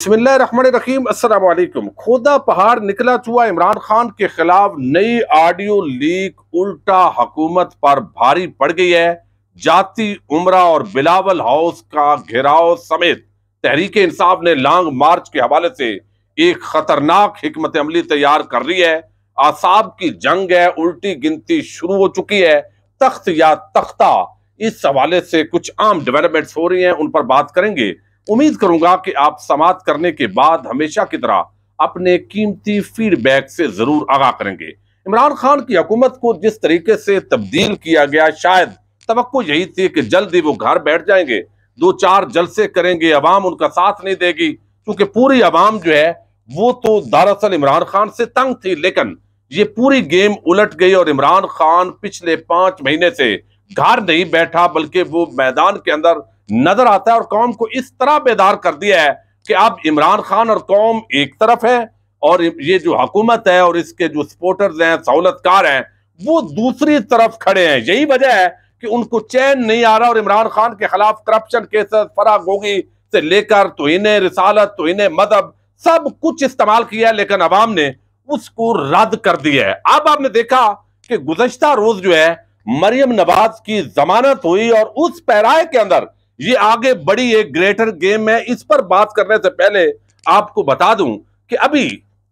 بسم اللہ الرحمن الرحیم۔ السلام علیکم۔ کھودا پہاڑ نکلا چوا عمران خان کے خلاف نئی آڈیو لیک الٹا حکومت پر بھاری پڑ گئی ہے۔ جاتی عمرہ اور بلاول ہاؤس کا گھیراؤ سمیت تحریک انصاف نے لانگ مارچ کے حوالے سے ایک خطرناک حکمت عملی تیار کر رہی ہے۔ اعصاب کی جنگ ہے، الٹی گنتی شروع ہو چکی ہے، تخت یا تختہ۔ اس حوالے سے کچھ عام ڈیولپمنٹس ہو رہی ہیں، ان پر بات کریں گے۔ امید کروں گا کہ آپ سماعت کرنے کے بعد ہمیشہ کی طرح اپنے قیمتی فیڈ بیک سے ضرور آگاہ کریں گے۔ عمران خان کی حکومت کو جس طریقے سے تبدیل کیا گیا، شاید توقع یہی تھی کہ جلد ہی وہ گھر بیٹھ جائیں گے، 2-4 جلسے کریں گے، عوام ان کا ساتھ نہیں دے گی، کیونکہ پوری عوام جو ہے وہ تو دراصل عمران خان سے تنگ تھی۔ لیکن یہ پوری گیم الٹ گئی اور عمران خان پچھلے 5 مہینے سے گھر نہیں بیٹھا، بلکہ وہ میدان کے اندر نظر آتا ہے اور قوم کو اس طرح بیدار کر دیا ہے کہ اب عمران خان اور قوم ایک طرف ہے اور یہ جو حکومت ہے اور اس کے جو سپورٹرز ہیں، سہولت کار ہیں، وہ دوسری طرف کھڑے ہیں۔ یہی وجہ ہے کہ ان کو چین نہیں آ رہا اور عمران خان کے خلاف کرپشن کیسز، فرا گوگی سے لے کر توہین رسالت، توہین مذہب، سب کچھ استعمال کیا ہے، لیکن عوام نے اس کو رد کر دیا ہے۔ اب آپ نے دیکھا کہ گزشتہ روز جو ہے مریم نواز کی ضمانت ہوئی اور اس پیرائے کے اندر یہ آگے بڑی ایک گریٹر گیم ہے۔ اس پر بات کرنے سے پہلے آپ کو بتا دوں کہ ابھی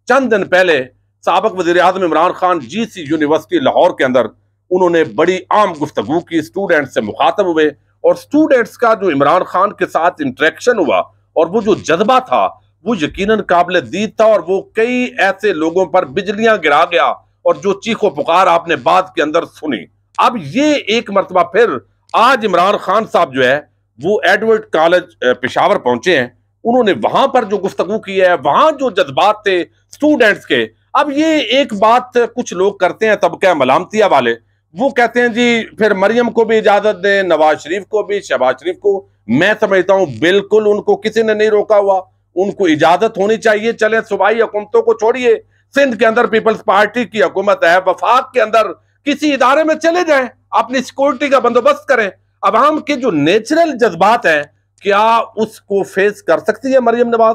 چند دن پہلے سابق وزیر اعظم عمران خان جی سی یونیورسٹی لاہور کے اندر انہوں نے بڑی عام گفتگو کی، اسٹوڈنٹ سے مخاطب ہوئے اور اسٹوڈنٹس کا جو عمران خان کے ساتھ انٹریکشن ہوا اور وہ جو جذبہ تھا وہ یقیناً قابل دید تھا، اور وہ کئی ایسے لوگوں پر بجلیاں گرا گیا اور جو چیخ و پکار آپ نے بات کے اندر سنی۔ اب یہ ایک مرتبہ پھر آج عمران خان صاحب جو ہے وہ ایڈورڈ کالج پشاور پہنچے ہیں، انہوں نے وہاں پر جو گفتگو کی ہے، وہاں جو جذبات تھے سٹوڈنٹس کے۔ اب یہ ایک بات کچھ لوگ کرتے ہیں، طبقہ ملامتیہ والے، وہ کہتے ہیں جی پھر مریم کو بھی اجازت دیں، نواز شریف کو بھی، شہباز شریف کو۔ میں سمجھتا ہوں بالکل ان کو کسی نے نہیں روکا ہوا، ان کو اجازت ہونی چاہیے۔ چلیں صوبائی حکومتوں کو چھوڑیے، سندھ کے اندر پیپلز پارٹی کی حکومت ہے، وفاق کے اندر کسی ادارے میں چلے جائیں، اپنی سیکورٹی کا بندوبست کریں۔ عوام کے جو نیچرل جذبات ہیں، کیا اس کو فیس کر سکتی ہے مریم نواز،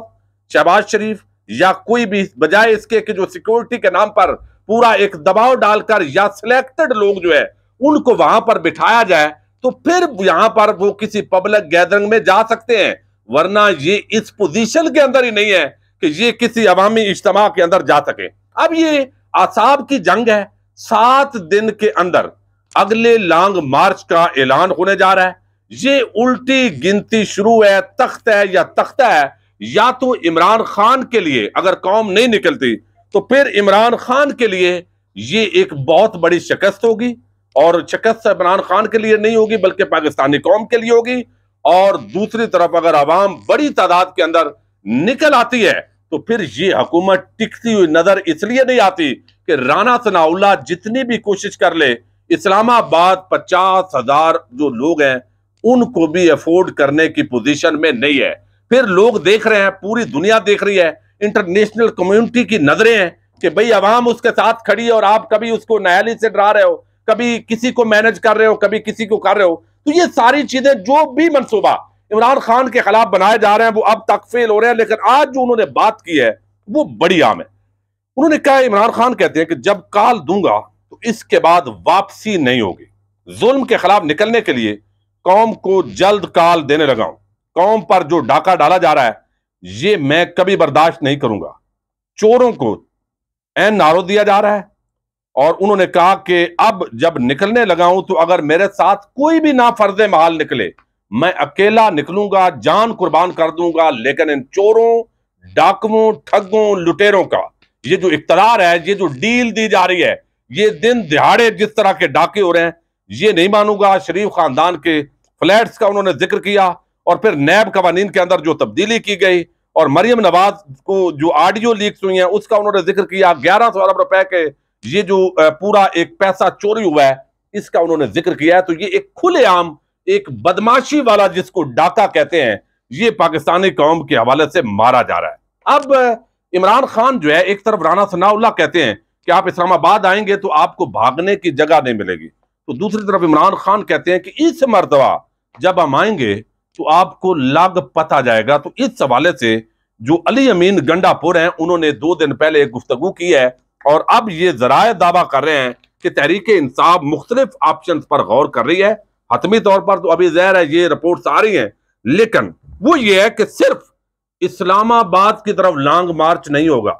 شہباز شریف یا کوئی بھی، بجائے اس کے کہ جو سیکورٹی کے نام پر پورا ایک دباؤ ڈال کر یا سلیکٹڈ لوگ جو ہے ان کو وہاں پر بٹھایا جائے تو پھر یہاں پر وہ کسی پبلک گیدرنگ میں جا سکتے ہیں، ورنہ یہ اس پوزیشن کے اندر ہی نہیں ہے کہ یہ کسی عوامی اجتماع کے اندر جا سکے۔ اب یہ اعصاب کی جنگ ہے۔ 7 دن کے اندر اگلے لانگ مارچ کا اعلان ہونے جا رہا ہے۔ یہ الٹی گنتی شروع ہے، تخت ہے یا تختہ ہے۔ یا تو عمران خان کے لیے اگر قوم نہیں نکلتی تو پھر عمران خان کے لیے یہ ایک بہت بڑی شکست ہوگی، اور شکست عمران خان کے لیے نہیں ہوگی بلکہ پاکستانی قوم کے لیے ہوگی۔ اور دوسری طرف اگر عوام بڑی تعداد کے اندر نکل آتی ہے تو پھر یہ حکومت ٹکتی ہوئی نظر اس لیے نہیں آتی کہ رانا ثناء اللہ جتنی بھی کوشش کر لے، اسلام آباد 50,000 جو لوگ ہیں ان کو بھی افورڈ کرنے کی پوزیشن میں نہیں ہے۔ پھر لوگ دیکھ رہے ہیں، پوری دنیا دیکھ رہی ہے، انٹرنیشنل کمیونٹی کی نظریں ہیں کہ بھئی عوام اس کے ساتھ کھڑی ہے اور آپ کبھی اس کو نیالی سے ڈرا رہے ہو، کبھی کسی کو مینج کر رہے ہو، کبھی کسی کو کر رہے ہو۔ تو یہ ساری چیزیں جو بھی منصوبہ عمران خان کے خلاف بنائے جا رہے ہیں وہ اب تک فیل ہو رہے ہیں، لیکن آج جو انہوں نے بات کی ہے وہ بڑی عام ہے۔ انہوں نے کہا، عمران خان کہتے ہیں کہ جب کال دوں گا تو اس کے بعد واپسی نہیں ہوگی۔ ظلم کے خلاف نکلنے کے لیے قوم کو جلد کال دینے لگا ہوں۔ قوم پر جو ڈاکہ ڈالا جا رہا ہے یہ میں کبھی برداشت نہیں کروں گا۔ چوروں کو عین نارو دیا جا رہا ہے، اور انہوں نے کہا کہ اب جب نکلنے لگا ہوں تو اگر میرے ساتھ کوئی بھی نافرض محال نکلے میں اکیلا نکلوں گا، جان قربان کر دوں گا، لیکن ان چوروں، ڈاکوؤں، ٹھگوں، لٹیروں کا یہ جو اقتدار ہے، یہ جو ڈیل دی جا رہی ہے، یہ دن دہاڑے جس طرح کے ڈاکے ہو رہے ہیں، یہ نہیں مانوں گا۔ شریف خاندان کے فلیٹس کا انہوں نے ذکر کیا، اور پھر نیب قوانین کے اندر جو تبدیلی کی گئی، اور مریم نواز کو جو آڈیو لیکس ہوئی ہیں اس کا انہوں نے ذکر کیا، 1100 ارب روپے کے یہ جو پورا ایک پیسہ چوری ہوا ہے اس کا انہوں نے ذکر کیا ہے۔ تو یہ ایک کھلے عام ایک بدماشی والا جس کو ڈاکہ کہتے ہیں، یہ پاکستانی قوم کے حوالے سے مارا جا رہا ہے۔ اب عمران خان جو ہے ایک طرف رانا ثناء اللہ کہتے ہیں کہ آپ اسلام آباد آئیں گے تو آپ کو بھاگنے کی جگہ نہیں ملے گی، تو دوسری طرف عمران خان کہتے ہیں کہ اس مرتبہ جب ہم آئیں گے تو آپ کو لگ پتہ جائے گا۔ تو اس حوالے سے جو علی امین گنڈاپور ہیں انہوں نے 2 دن پہلے ایک گفتگو کی ہے اور اب یہ ذرائع دعویٰ کر رہے ہیں کہ تحریک انصاف مختلف آپشنز پر غور کر رہی ہے. حتمی طور پر تو ابھی ظاہر ہے یہ رپورٹس آ رہی ہیں، لیکن وہ یہ ہے کہ صرف اسلام آباد کی طرف لانگ مارچ نہیں ہوگا.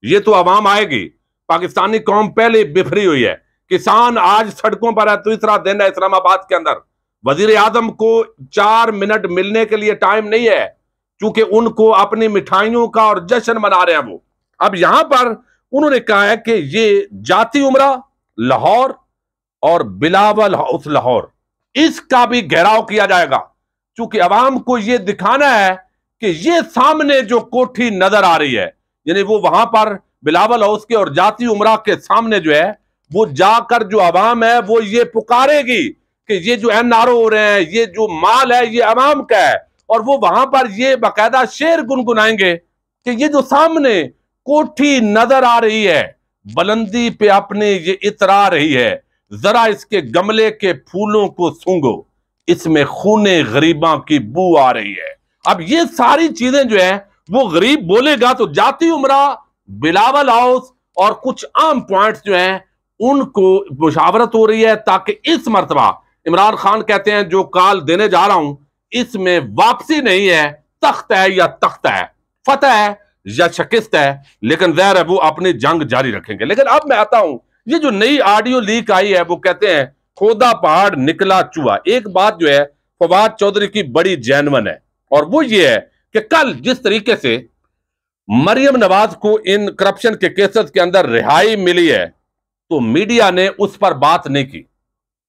یہ تو عوام آئے گی. پاکستانی قوم پہلے بفری ہوئی ہے. کسان آج سڑکوں پر ہے. تیسرا دن ہے اسلام آباد کے اندر. وزیر اعظم کو 4 منٹ ملنے کے لیے ٹائم نہیں ہے، چونکہ ان کو اپنی مٹھائیوں کا اور جشن منا رہے ہیں وہ. اب یہاں پر انہوں نے کہا ہے کہ یہ جاتی عمرہ لاہور اور بلاول ہاؤس لاہور، اس کا بھی گھیراؤ کیا جائے گا، چونکہ عوام کو یہ دکھانا ہے کہ یہ سامنے جو کوٹھی نظر آ رہی ہے، یعنی وہ وہاں پر بلاول ہاؤس کے اور جاتی عمرہ کے سامنے جو ہے وہ جا کر جو عوام ہے وہ یہ پکارے گی کہ یہ جو NRO ہو رہے ہیں، یہ جو مال ہے یہ عوام کا ہے، اور وہ وہاں پر یہ باقاعدہ شعر گنگنائیں گے کہ یہ جو سامنے کوٹھی نظر آ رہی ہے بلندی پہ اپنے یہ اترا رہی ہے، ذرا اس کے گملے کے پھولوں کو سونگو، اس میں خون غریباں کی بو آ رہی ہے. اب یہ ساری چیزیں جو ہے وہ غریب بولے گا تو جاتی عمرہ، بلاول ہاؤس اور کچھ عام پوائنٹس جو ہیں ان کو مشاورت ہو رہی ہے، تاکہ اس مرتبہ عمران خان کہتے ہیں جو کال دینے جا رہا ہوں اس میں واپسی نہیں ہے، تخت ہے یا تخت ہے، فتح ہے یا شکست ہے، لیکن ظاہر ہے وہ اپنی جنگ جاری رکھیں گے. لیکن اب میں آتا ہوں، یہ جو نئی آڈیو لیک آئی ہے وہ کہتے ہیں کھودا پہاڑ نکلا چوہا. ایک بات جو ہے فواد چودھری کی بڑی جینون ہے، اور وہ یہ ہے کہ کل جس طریقے سے مریم نواز کو ان کرپشن کے کیسز کے اندر رہائی ملی ہے تو میڈیا نے اس پر بات نہیں کی،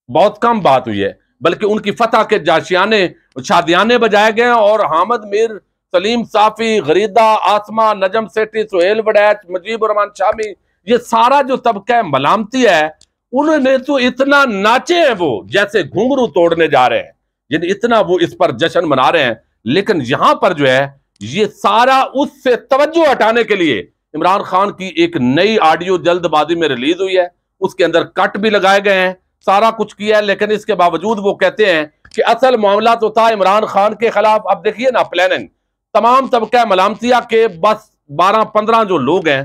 بہت کم بات ہوئی ہے، بلکہ ان کی فتح کے جاشیانے شادیانے بجائے گئے، اور حامد میر، سلیم صافی، غریدہ، آسمہ، نجم سیٹھی، سہیل وڑیچ، مجیب الرحمان شامی، یہ سارا جو طبقہ ملامتی ہے انہوں نے تو اتنا ناچے ہیں وہ جیسے گھنگرو توڑنے جا رہے ہیں، یعنی اتنا وہ اس پر جشن منا رہے ہیں. لیکن یہاں پر جو ہے یہ سارا اس سے توجہ ہٹانے کے لیے عمران خان کی ایک نئی آڈیو جلد بازی میں ریلیز ہوئی ہے، اس کے اندر کٹ بھی لگائے گئے ہیں، سارا کچھ کیا ہے، لیکن اس کے باوجود وہ کہتے ہیں کہ اصل معاملہ تو تھا عمران خان کے خلاف. اب دیکھیے نا پلاننگ، تمام طبقہ ملامتیہ کے بس 12-15 جو لوگ ہیں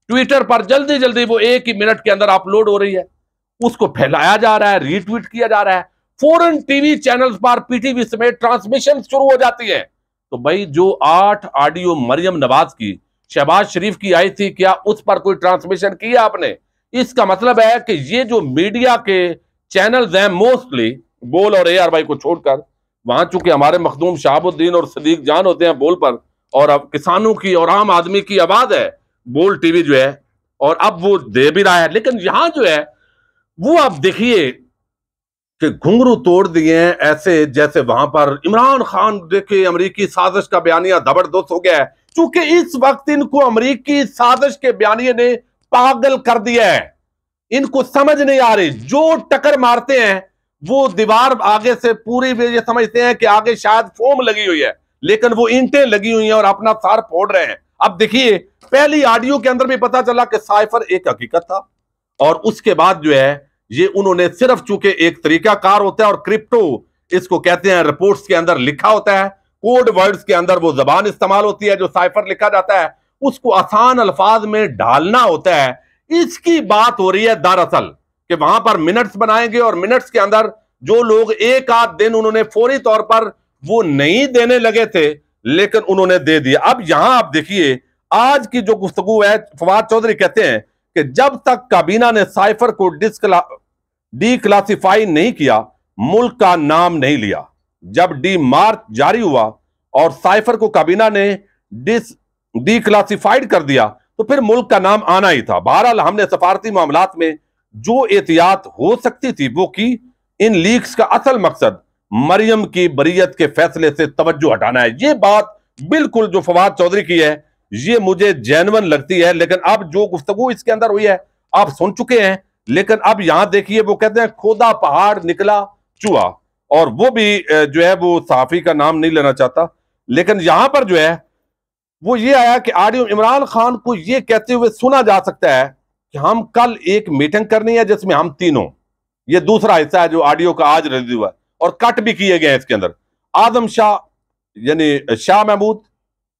ٹویٹر پر جلدی جلدی وہ 1 ہی منٹ کے اندر اپلوڈ ہو رہی ہے، اس کو پھیلایا جا رہا ہے، ری ٹویٹ کیا جا رہا ہے، فوراً ٹی وی چینلز پر PTV سمیت ٹرانسمیشن شروع ہو جاتی ہے. تو بھائی جو 8 آڈیو مریم نواز کی شہباز شریف کی آئی تھی، کیا اس پر کوئی ٹرانسمیشن کیا آپ نے؟ اس کا مطلب ہے کہ یہ جو میڈیا کے چینلز ہیں موسٹلی بول اور AR بھائی کو چھوڑ کر، وہاں چونکہ ہمارے مخدوم شہاب الدین اور صدیق جان ہوتے ہیں بول پر، اور اب کسانوں کی اور عام آدمی کی آواز ہے بول ٹی وی جو ہے، اور اب وہ دے بھی رہا ہے. لیکن یہاں جو ہے وہ آپ دیکھیے کہ گھنگرو توڑ دیے ہیں ایسے جیسے وہاں پر عمران خان دیکھے امریکی سازش کا بیانیہ زبردست ہو گیا ہے، چونکہ اس وقت ان کو امریکی سازش کے بیانیے نے پاگل کر دیا ہے. ان کو سمجھ نہیں آ رہی، جو ٹکر مارتے ہیں وہ دیوار آگے سے پوری یہ سمجھتے ہیں کہ آگے شاید فوم لگی ہوئی ہے، لیکن وہ اینٹیں لگی ہوئی ہیں اور اپنا سار پھوڑ رہے ہیں. اب دیکھیے پہلی آڈیو کے اندر بھی پتا چلا کہ سائفر ایک حقیقت تھا، اور اس کے بعد جو ہے یہ انہوں نے صرف چونکہ ایک طریقہ کار ہوتا ہے اور کرپٹو اس کو کہتے ہیں، رپورٹس کے اندر لکھا ہوتا ہے، کوڈ ورڈز کے اندر وہ زبان استعمال ہوتی ہے جو سائفر لکھا جاتا ہے، اس کو آسان الفاظ میں ڈھالنا ہوتا ہے. اس کی بات ہو رہی ہے دراصل کہ وہاں پر منٹس بنائیں گے، اور منٹس کے اندر جو لوگ 1-8 دن انہوں نے فوری طور پر وہ نہیں دینے لگے تھے لیکن انہوں نے دے دیا. اب یہاں آپ دیکھیے آج کی جو گفتگو ہے، فواد چودھری کہتے ہیں کہ جب تک کابینہ نے سائفر کو ڈی کلاسیفائی نہیں کیا ملک کا نام نہیں لیا. جب ڈی مارچ جاری ہوا اور سائفر کو کابینہ نے ڈی کلاسیفائیڈ کر دیا تو پھر ملک کا نام آنا ہی تھا. بہرحال ہم نے سفارتی معاملات میں جو احتیاط ہو سکتی تھی وہ کی. ان لیکس کا اصل مقصد مریم کی بریت کے فیصلے سے توجہ ہٹانا ہے. یہ بات بالکل جو فواد چودھری کی ہے یہ مجھے جینون لگتی ہے، لیکن اب جو گفتگو اس کے اندر ہوئی ہے آپ سن چکے ہیں. لیکن اب یہاں دیکھیے وہ کہتے ہیں کھودا پہاڑ نکلا چوہا، اور وہ بھی جو ہے وہ صحافی کا نام نہیں لینا چاہتا، لیکن یہاں پر جو ہے وہ یہ آیا کہ آڈیو عمران خان کو یہ کہتے ہوئے سنا جا سکتا ہے کہ ہم کل ایک میٹنگ کرنی ہے جس میں ہم تینوں، یہ دوسرا حصہ ہے جو آڈیو کا آج ریلیز ہوا ہے اور کٹ بھی کیے گئے ہیں اس کے اندر، اعظم شاہ یعنی شاہ محمود،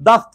10